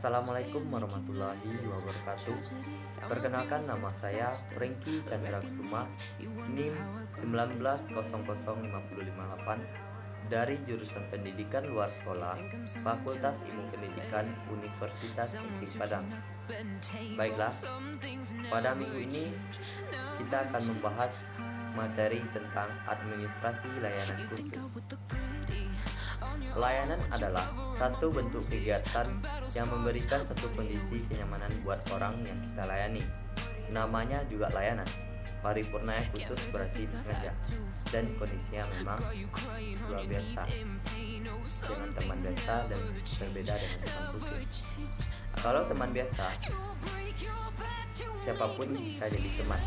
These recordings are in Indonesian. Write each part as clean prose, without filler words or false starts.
Assalamualaikum warahmatullahi wabarakatuh. Perkenalkan, nama saya Franky Chandra Kusuma, NIM 1900558 dari jurusan Pendidikan Luar Sekolah, Fakultas Ilmu Pendidikan Universitas Negeri Padang. Baiklah, pada minggu ini kita akan membahas materi tentang administrasi layanan khusus. Layanan adalah satu bentuk kegiatan yang memberikan satu kondisi kenyamanan buat orang yang kita layani. Namanya juga layanan. Paripurna khusus berarti sengaja, dan kondisinya memang luar biasa, dengan teman biasa dan berbeda dengan teman khusus. Kalau teman biasa, siapapun bisa jadi teman.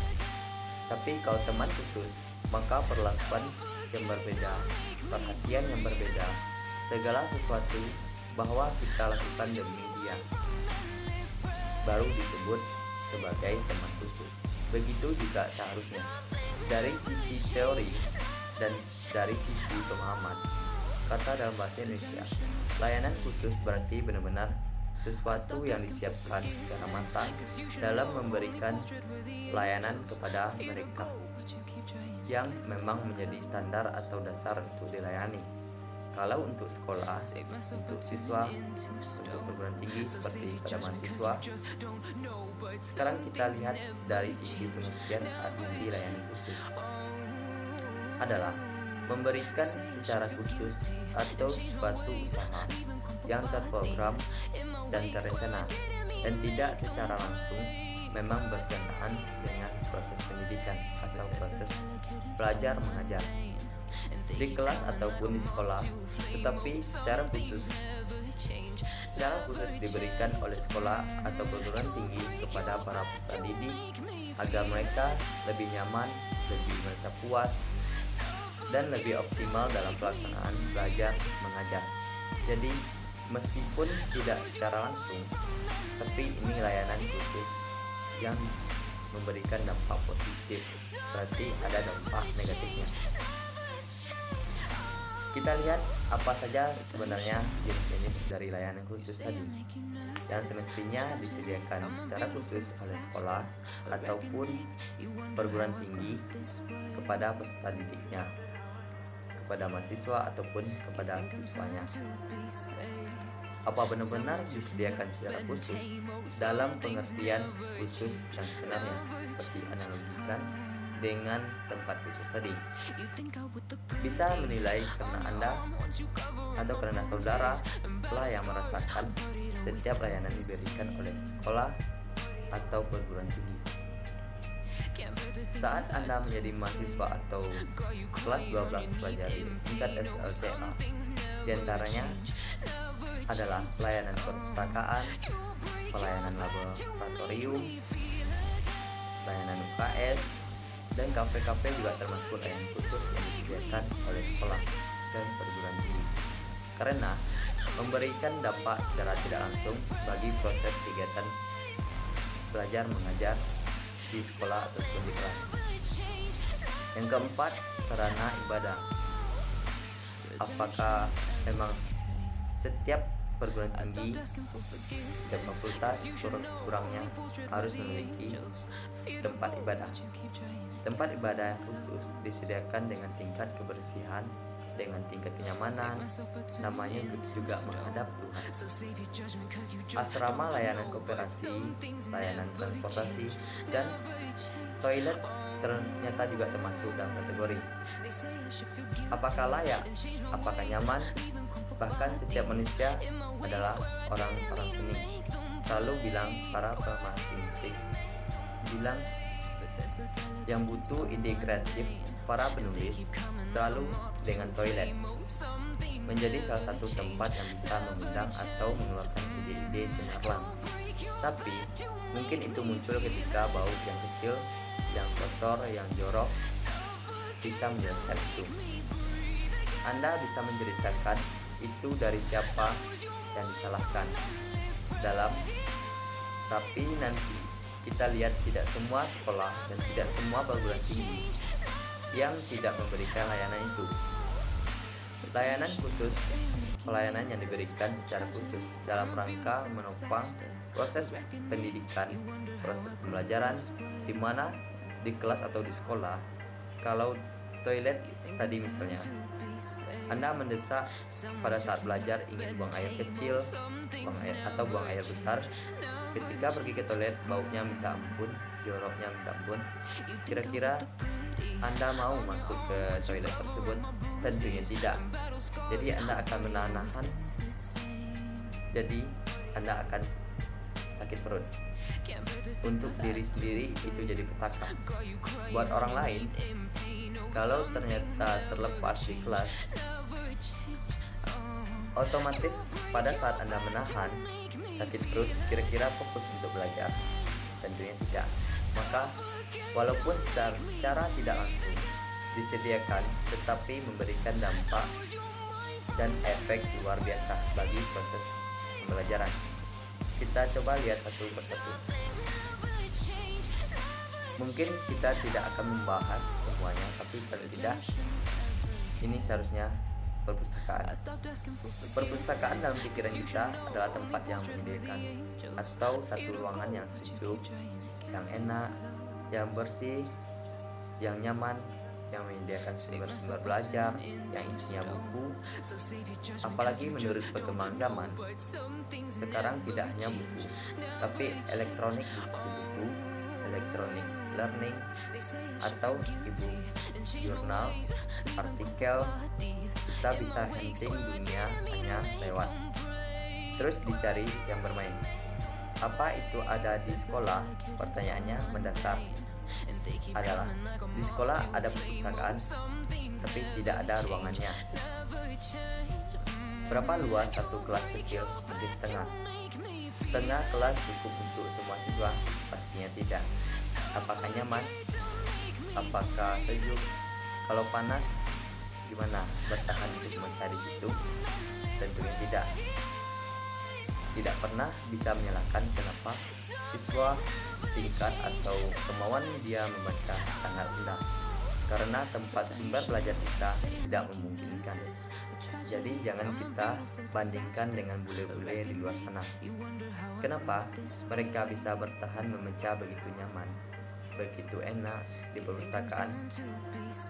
Tapi kalau teman khusus, maka perlakuan yang berbeda, perhatian yang berbeda, segala sesuatu bahwa kita lakukan demi dia, baru disebut sebagai teman khusus. Begitu juga seharusnya dari sisi teori dan dari sisi pemahaman. Kata dalam bahasa Indonesia, layanan khusus berarti benar-benar sesuatu yang disiapkan secara matang dalam memberikan layanan kepada mereka yang memang menjadi standar atau dasar untuk dilayani. Kalau untuk sekolah, untuk siswa, untuk perguruan tinggi seperti pada mahasiswa, sekarang kita lihat dari sisi pengertian arti layanan khusus adalah memberikan secara khusus atau suatu usaha yang terprogram dan terencana dan tidak secara langsung memang berkenaan dengan proses pendidikan atau proses belajar mengajar di kelas ataupun di sekolah, tetapi secara khusus diberikan oleh sekolah atau perguruan tinggi kepada para peserta didik agar mereka lebih nyaman, lebih merasa puas, dan lebih optimal dalam pelaksanaan belajar mengajar. Jadi meskipun tidak secara langsung, tapi ini layanan khusus yang memberikan dampak positif, berarti ada dampak negatifnya. Kita lihat apa saja sebenarnya jenis-jenis dari layanan khusus tadi yang semestinya disediakan secara khusus oleh sekolah ataupun perguruan tinggi kepada peserta didiknya, kepada mahasiswa ataupun kepada siswanya. Apa benar-benar disediakan secara khusus dalam pengertian khusus yang sebenarnya, seperti analogikan dengan tempat khusus tadi. Bisa menilai karena Anda atau karena saudara lah yang merasakan setiap layanan diberikan oleh sekolah atau perguruan tinggi. Saat Anda menjadi mahasiswa atau kelas 12 pelajari tingkat SLTA, diantaranya adalah pelayanan perpustakaan, pelayanan laboratorium, pelayanan UKS, dan kafe-kafe juga termasuk layanan khusus yang disediakan oleh sekolah dan perguruan tinggi, karena memberikan dampak secara tidak langsung bagi proses kegiatan belajar mengajar di sekolah ataupun di kelas. Yang keempat, sarana ibadah. Apakah memang setiap perguruan tinggi dan fakultas kurang-kurangnya harus memiliki tempat ibadah? Tempat ibadah khusus disediakan dengan tingkat kebersihan, dengan tingkat kenyamanan, namanya juga menghadap Tuhan. Asrama, layanan koperasi, layanan transportasi, dan toilet ternyata juga termasuk dalam kategori. Apakah layak? Apakah nyaman? Bahkan setiap manusia adalah orang-orang seni. Selalu bilang para pemasih musik bilang yang butuh ide kreatif para penulis selalu dengan toilet menjadi salah satu tempat yang bisa mengundang atau mengeluarkan ide-ide cemerlang. Tapi mungkin itu muncul ketika bau yang kecil, yang kotor, yang jorok bisa menjelaskan itu. Anda bisa menceritakan itu dari siapa yang disalahkan dalam, tapi nanti kita lihat tidak semua sekolah dan tidak semua perguruan tinggi yang tidak memberikan layanan itu. Layanan khusus, pelayanan yang diberikan secara khusus dalam rangka menopang proses pendidikan, proses pembelajaran, di mana di kelas atau di sekolah, kalau toilet tadi misalnya, Anda mendesak pada saat belajar ingin buang air kecil, buang air besar. Ketika pergi ke toilet baunya minta ampun, joroknya minta ampun. Kira-kira Anda mau masuk ke toilet tersebut? Tentunya tidak. Jadi Anda akan menahan. Jadi Anda akan sakit perut. Untuk diri sendiri itu jadi petaka. Buat orang lain, kalau ternyata terlepas di kelas, otomatis pada saat Anda menahan sakit perut, kira-kira fokus untuk belajar? Tentunya tidak. Maka walaupun secara tidak langsung disediakan, tetapi memberikan dampak dan efek luar biasa bagi proses pembelajaran. Kita coba lihat satu persatu. Mungkin kita tidak akan membahas semuanya, tapi paling tidak ini seharusnya perpustakaan. Perpustakaan dalam pikiran kita adalah tempat yang menyediakan atau satu ruangan yang sejuk, yang enak, yang bersih, yang nyaman, yang menyediakan sumber-sumber belajar, yang isinya buku. Apalagi menurut perkembangan zaman, sekarang tidak hanya buku, tapi elektronik buku, elektronik learning, atau e-book, jurnal, artikel. Kita bisa hunting dunia hanya lewat. Terus dicari yang bermain. Apa itu ada di sekolah? Pertanyaannya mendasar adalah di sekolah ada perpustakaan, tapi tidak ada ruangannya. Berapa luas satu kelas kecil? Mungkin setengah kelas cukup untuk semua siswa? Pastinya tidak. Apakah nyaman? Apakah sejuk? Kalau panas, gimana bertahan untuk mencari itu? Tentunya tidak. Tidak pernah bisa menyalahkan kenapa siswa tingkat atau kemauan dia membaca sangat rendah, karena tempat sumber belajar kita tidak memungkinkan. Jadi jangan kita bandingkan dengan bule-bule di luar sana. Kenapa mereka bisa bertahan membaca begitu nyaman, begitu enak di perpustakaan?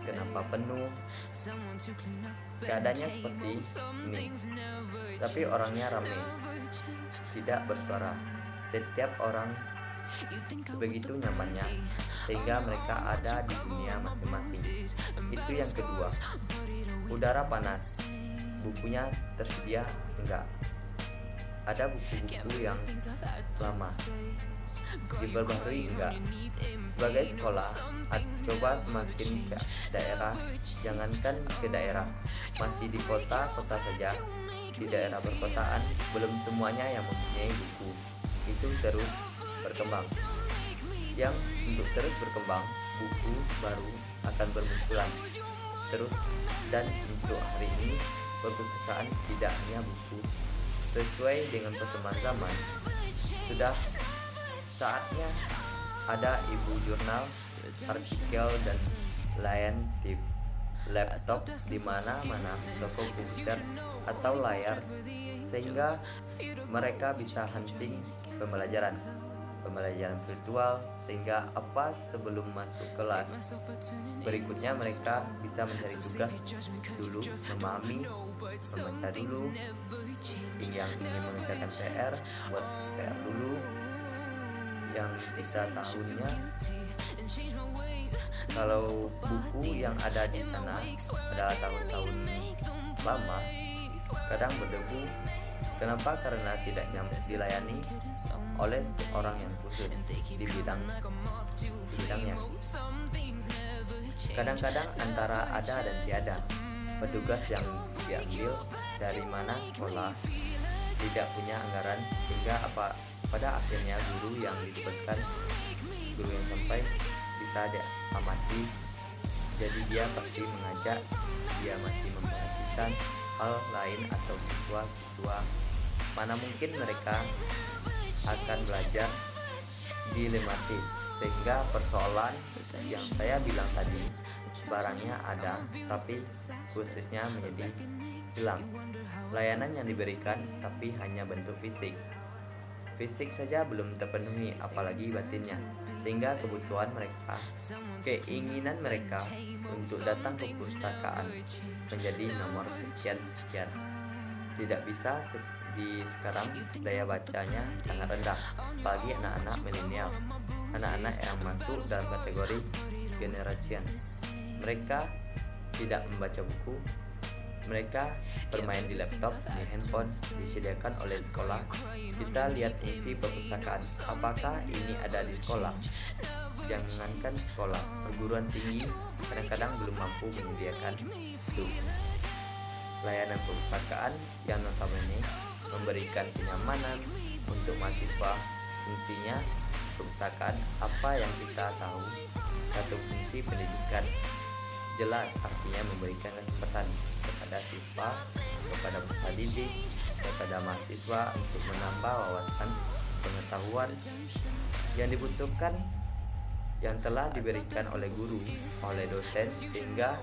Kenapa penuh? Keadaannya seperti ini, tapi orangnya ramai, tidak bersuara. Setiap orang sebegitu nyamannya, sehingga mereka ada di dunia masing-masing. Itu yang kedua. Udara panas, bukunya tersedia enggak? Ada buku-buku yang lama, diperbaharui enggak? Sebagai sekolah, coba semakin ke daerah. Jangankan ke daerah, masih di kota-kota saja. Di daerah perkotaan belum semuanya yang mempunyai buku. Itu terus berkembang. Yang untuk terus berkembang, buku baru akan bermunculan terus. Dan untuk hari ini, perpustakaan tidak hanya buku. Sesuai dengan perkembangan zaman, sudah saatnya ada e-book, jurnal, artikel, dan lain tip laptop di mana-mana, toko komputer atau layar, sehingga mereka bisa hunting pembelajaran virtual, sehingga sebelum masuk kelas berikutnya mereka bisa mencari tugas dulu, memahami, membaca dulu. Yang ingin mengerjakan PR, buat PR dulu. Yang bisa tahunnya, kalau buku yang ada di sana adalah tahun-tahun lama, kadang berdebu. Kenapa? Karena tidak dilayani oleh seorang yang khusus di bidangnya. Kadang-kadang antara ada dan tiada. Petugas yang diambil dari mana sekolah tidak punya anggaran, sehingga pada akhirnya guru yang dilibatkan, guru yang sampai bisa diamati. Jadi dia pasti mengajak, dia masih memperhatikan hal lain, atau siswa-siswa mana mungkin mereka akan belajar dilematis. Sehingga persoalan yang saya bilang tadi, barangnya ada, tapi khususnya menjadi hilang. Layanan yang diberikan tapi hanya bentuk fisik. Fisik saja belum terpenuhi, apalagi batinnya, sehingga kebutuhan mereka, keinginan mereka untuk datang ke perpustakaan menjadi nomor sekian-sekian. Tidak bisa di sekarang daya bacanya sangat rendah, apalagi anak-anak milenial, anak-anak yang masuk dalam kategori generation. Mereka tidak membaca buku, mereka bermain di laptop, di handphone disediakan oleh sekolah. Kita lihat fungsi perpustakaan, apakah ini ada di sekolah? Jangankan sekolah, perguruan tinggi kadang-kadang belum mampu menyediakan itu. Layanan perpustakaan yang notabene memberikan kenyamanan untuk mahasiswa. Fungsinya perpustakaan, apa yang kita tahu, satu fungsi pendidikan. Jelas artinya memberikan kesempatan kepada siswa, kepada peserta didik, kepada mahasiswa untuk menambah wawasan pengetahuan yang dibutuhkan, yang telah diberikan oleh guru, oleh dosen, sehingga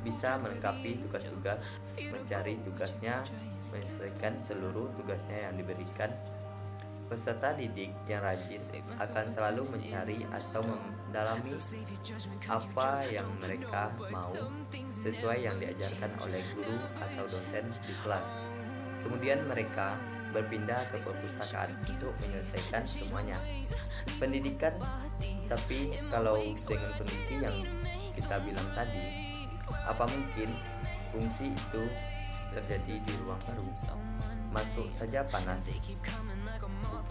bisa melengkapi tugas-tugas, mencari tugasnya, menyelesaikan seluruh tugasnya yang diberikan. Peserta didik yang rajin akan selalu mencari atau mendalami apa yang mereka mau sesuai yang diajarkan oleh guru atau dosen di kelas. Kemudian mereka berpindah ke perpustakaan untuk menyelesaikan semuanya. Pendidikan, tapi kalau dengan kondisi yang kita bilang tadi, apa mungkin fungsi itu terjadi di ruang baru? Masuk saja panas,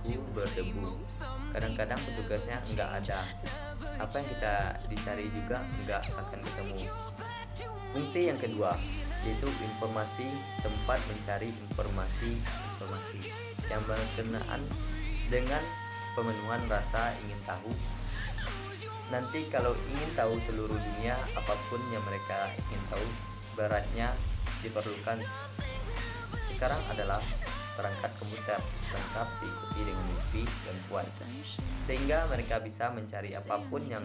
buku berdebu, kadang-kadang petugasnya enggak ada, apa yang kita dicari juga enggak akan ketemu. Fungsi yang kedua yaitu informasi, tempat mencari informasi yang berkenaan dengan pemenuhan rasa ingin tahu. Nanti kalau ingin tahu seluruh dunia, apapun yang mereka ingin tahu, beratnya diperlukan sekarang adalah perangkat komputer lengkap diikuti dengan wifi dan kuat, sehingga mereka bisa mencari apapun yang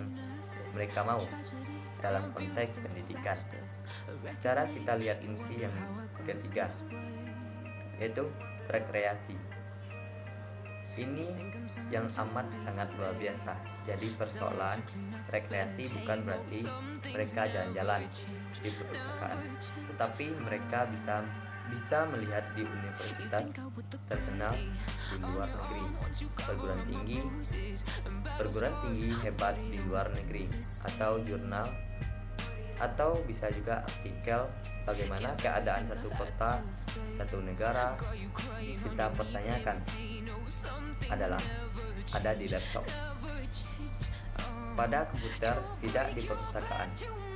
mereka mau dalam konteks pendidikan. Cara kita lihat fungsi yang ketiga yaitu rekreasi. Ini yang amat sangat luar biasa. Jadi persoalan rekreasi bukan berarti mereka jalan-jalan di perpustakaan, tetapi mereka bisa melihat di universitas terkenal di luar negeri, perguruan tinggi hebat di luar negeri, atau jurnal, atau bisa juga artikel bagaimana keadaan satu kota, satu negara. Kita pertanyakan adalah ada di laptop, pada komputer, tidak di perpustakaan.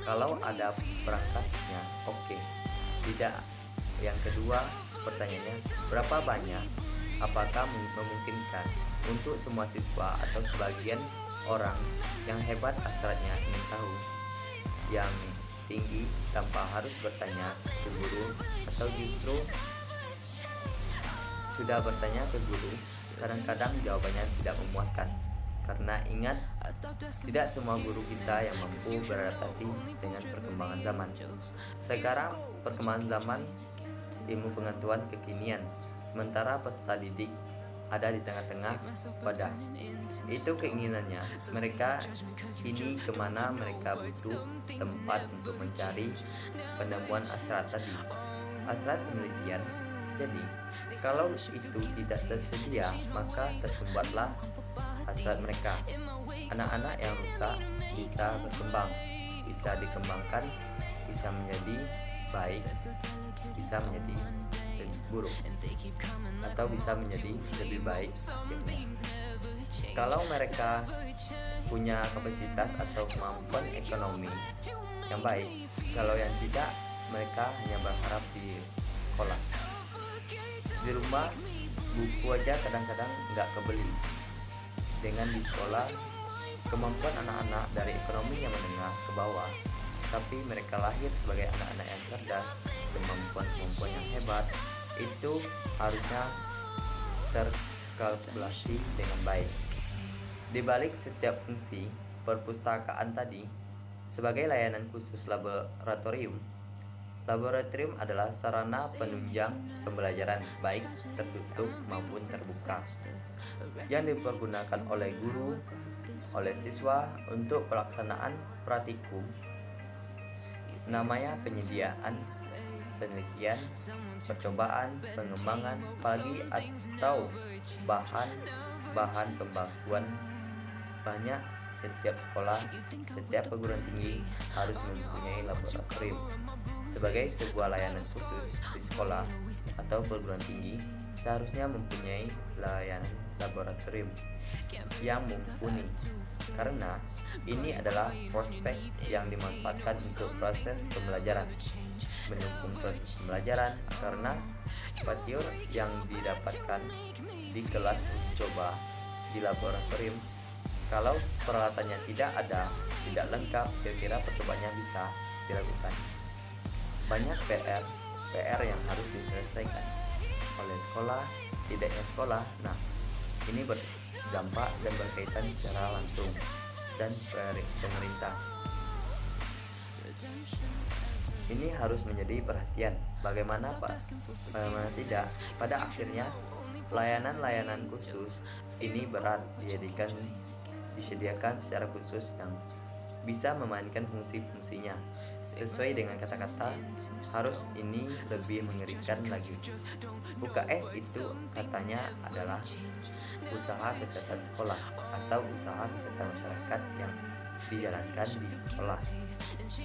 Kalau ada perangkatnya, oke. Tidak. Yang kedua, pertanyaannya, berapa banyak? Apakah memungkinkan untuk semua siswa atau sebagian orang yang hebat hasratnya ingin tahu yang tinggi tanpa harus bertanya ke guru, atau justru sudah bertanya ke guru, kadang-kadang jawabannya tidak memuaskan? Karena ingat, tidak semua guru kita yang mampu beradaptasi dengan perkembangan zaman. Sekarang perkembangan zaman ilmu pengetahuan kekinian, sementara peserta didik ada di tengah-tengah wadah. Itu keinginannya. Mereka kini kemana mereka butuh tempat untuk mencari penemuan hasrat tadi, hasrat penelitian. Jadi kalau itu tidak tersedia, maka tersumbatlah hasrat mereka. Anak-anak yang rusak bisa berkembang, bisa dikembangkan, bisa menjadi baik, bisa menjadi lebih buruk, atau bisa menjadi lebih baik. Kalau mereka punya kapasitas atau kemampuan ekonomi yang baik, kalau yang tidak, mereka hanya berharap di sekolah. Di rumah buku aja kadang-kadang nggak kebeli. Dengan di sekolah, kemampuan anak-anak dari ekonomi yang menengah ke bawah, tapi mereka lahir sebagai anak-anak yang cerdas, kemampuan yang hebat, itu harusnya terkalkulasi dengan baik. Di balik setiap fungsi perpustakaan tadi, Sebagai layanan khusus laboratorium, laboratorium adalah sarana penunjang pembelajaran baik tertutup maupun terbuka yang dipergunakan oleh guru, oleh siswa untuk pelaksanaan praktikum, namanya penyediaan, penelitian, percobaan, pengembangan, apalagi atau bahan pembakuan. Banyak setiap sekolah, setiap perguruan tinggi harus mempunyai laboratorium. Sebagai sebuah layanan khusus di sekolah atau perguruan tinggi, seharusnya mempunyai layanan laboratorium yang mumpuni, karena ini adalah prospek yang dimanfaatkan untuk proses pembelajaran, mendukung proses pembelajaran, karena material yang didapatkan di kelas uji coba di laboratorium. Kalau peralatannya tidak lengkap, kira-kira percobaannya bisa dilakukan. Banyak PR yang harus diselesaikan oleh sekolah, tidaknya sekolah. Nah, ini berdampak dan berkaitan secara langsung dan pemerintah. Ini harus menjadi perhatian. Bagaimana Bagaimana tidak? Pada akhirnya layanan-layanan khusus ini berat disediakan secara khusus yang bisa memainkan fungsi-fungsinya sesuai dengan kata-kata harus. Ini lebih mengerikan lagi. UKS itu katanya adalah usaha kesehatan sekolah atau usaha kesehatan masyarakat yang dijalankan di sekolah.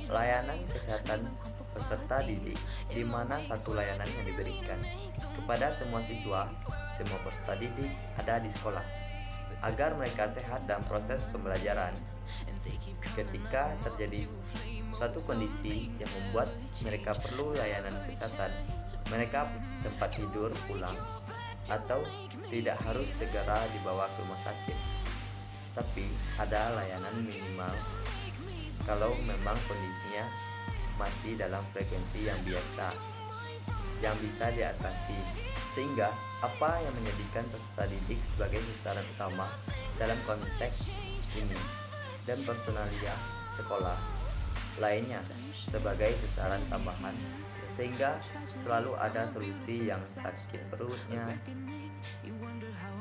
Layanan kesehatan peserta didik, di mana satu layanan yang diberikan kepada semua siswa, semua peserta didik ada di sekolah, agar mereka sehat dalam proses pembelajaran. Ketika terjadi suatu kondisi yang membuat mereka perlu layanan kesehatan, mereka tempat tidur pulang atau tidak harus segera dibawa ke rumah sakit, tapi ada layanan minimal kalau memang kondisinya masih dalam frekuensi yang biasa, yang bisa diatasi. Sehingga apa yang menjadikan peserta didik sebagai sasaran utama dalam konteks ini, dan personalia sekolah lainnya sebagai sasaran tambahan, sehingga selalu ada solusi. Yang sakit perutnya,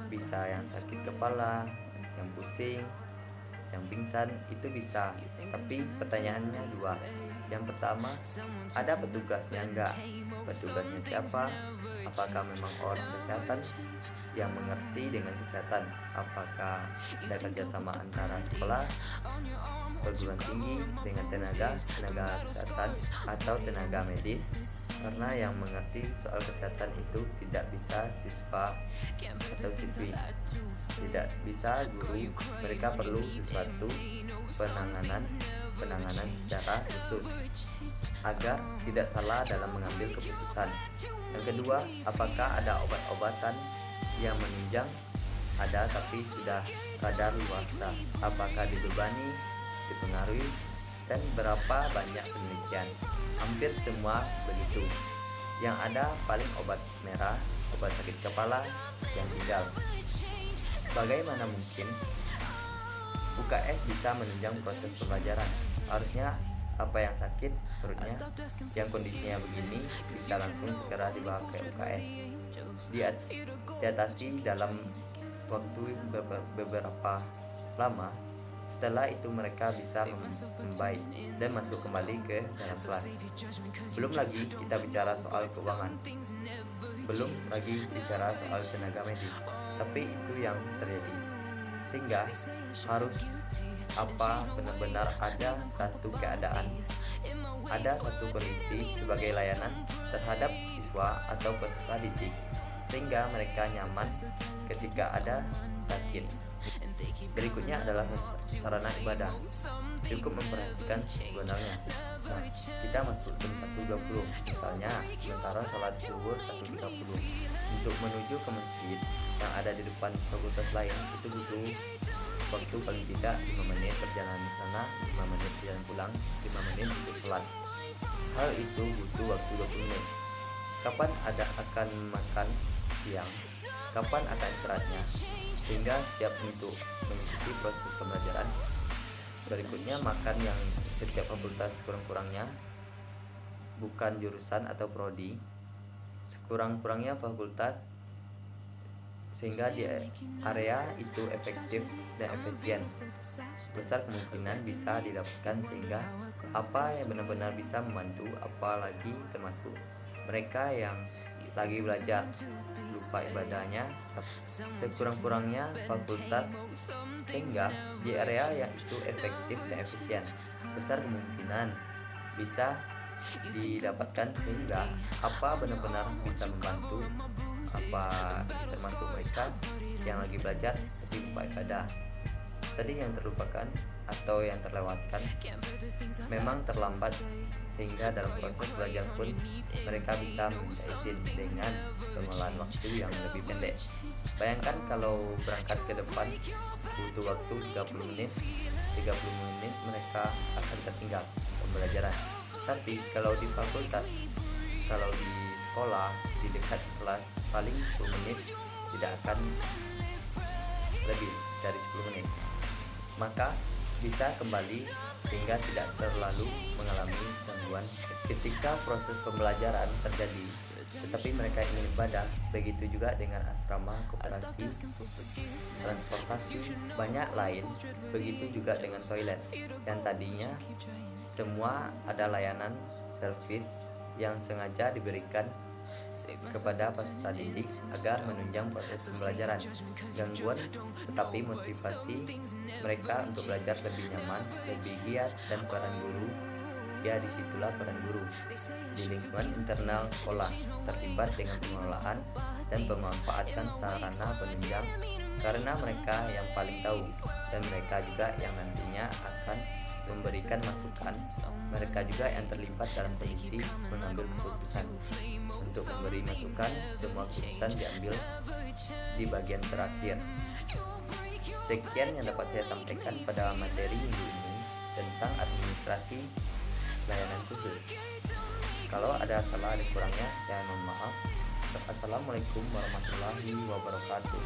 bisa yang sakit kepala, yang pusing, yang pingsan, itu bisa. Tapi pertanyaannya dua. Yang pertama, ada petugasnya enggak? Petugasnya siapa? Apakah memang orang kesehatan yang mengerti dengan kesehatan? Apakah ada kerjasama antara sekolah, perguruan tinggi dengan tenaga kesehatan atau tenaga medis? Karena yang mengerti soal kesehatan itu tidak bisa siswa atau siswi, tidak bisa guru. Mereka perlu sesuatu penanganan secara khusus agar tidak salah dalam mengambil keputusan. Yang kedua, apakah ada obat-obatan yang menunjang? Ada, tapi sudah kadar luarsa. Apakah dibebani, dipengaruhi, dan berapa banyak penelitian? Hampir semua begitu. Yang ada paling obat merah, obat sakit kepala yang tinggal. Bagaimana mungkin UKS bisa menunjang proses pembelajaran? Harusnya apa yang sakit perutnya, yang kondisinya begini, bisa langsung segera dibawa ke UKS, diatasi dalam waktu beberapa lama. Setelah itu mereka bisa membaik dan masuk kembali ke dalam kelas. Belum lagi kita bicara soal keuangan, belum lagi bicara soal tenaga medis, tapi itu yang terjadi. Sehingga harus benar-benar ada satu keadaan, ada satu kondisi sebagai layanan terhadap siswa atau peserta didik, sehingga mereka nyaman ketika ada sakit. Berikutnya adalah sarana ibadah. Cukup memperhatikan sebenarnya. Nah, kita masuk jam 1.20 misalnya, sementara sholat zuhur 1.30. Untuk menuju ke masjid yang ada di depan fakultas lain itu butuh waktu paling tidak 5 menit perjalanan ke sana, 5 menit perjalanan pulang, 5 menit untuk sholat. Hal itu butuh waktu 20 menit. Kapan akan makan siang? Kapan akan istirahatnya? Sehingga siap untuk mengikuti proses pembelajaran. Berikutnya, makan yang setiap fakultas kurang-kurangnya, bukan jurusan atau prodi, sekurang-kurangnya fakultas, sehingga di area itu efektif dan efisien. Besar kemungkinan bisa didapatkan sehingga apa yang benar-benar bisa membantu, apalagi termasuk mereka yang lagi belajar lupa ibadahnya, sekurang-kurangnya fakultas, sehingga di area yang itu efektif dan efisien. Besar kemungkinan bisa didapatkan sehingga apa benar-benar bisa membantu, apa termasuk mereka yang lagi belajar tapi lupa ibadah. Tadi yang terlupakan atau yang terlewatkan memang terlambat, sehingga dalam proses belajar pun mereka bisa minta izin dengan pengelolaan waktu yang lebih pendek. Bayangkan kalau berangkat ke depan butuh waktu 30 menit mereka akan tertinggal pembelajaran. Tapi kalau di fakultas, kalau di sekolah, di dekat kelas, paling 10 menit, tidak akan lebih dari 10 menit. Maka bisa kembali sehingga tidak terlalu mengalami gangguan ketika proses pembelajaran terjadi. Tetapi mereka ingin ibadah. Begitu juga dengan asrama, koperasi, transportasi, banyak lain. Begitu juga dengan toilet yang tadinya semua ada layanan servis yang sengaja diberikan kepada peserta didik agar menunjang proses pembelajaran. Gangguan tetapi motivasi mereka untuk belajar lebih nyaman, lebih giat, dan peran guru, ya disitulah peran guru di lingkungan internal sekolah terlibat dengan pengelolaan dan pemanfaatan sarana penunjang, karena mereka yang paling tahu dan mereka juga yang nantinya akan memberikan masukan. Mereka juga yang terlibat dalam kondisi mengambil keputusan. Untuk memberi masukan, semua keputusan diambil di bagian terakhir. Sekian yang dapat saya sampaikan pada materi minggu ini tentang administrasi layanan khusus. Kalau ada salah, ada kurangnya, saya mohon maaf. Assalamualaikum warahmatullahi wabarakatuh.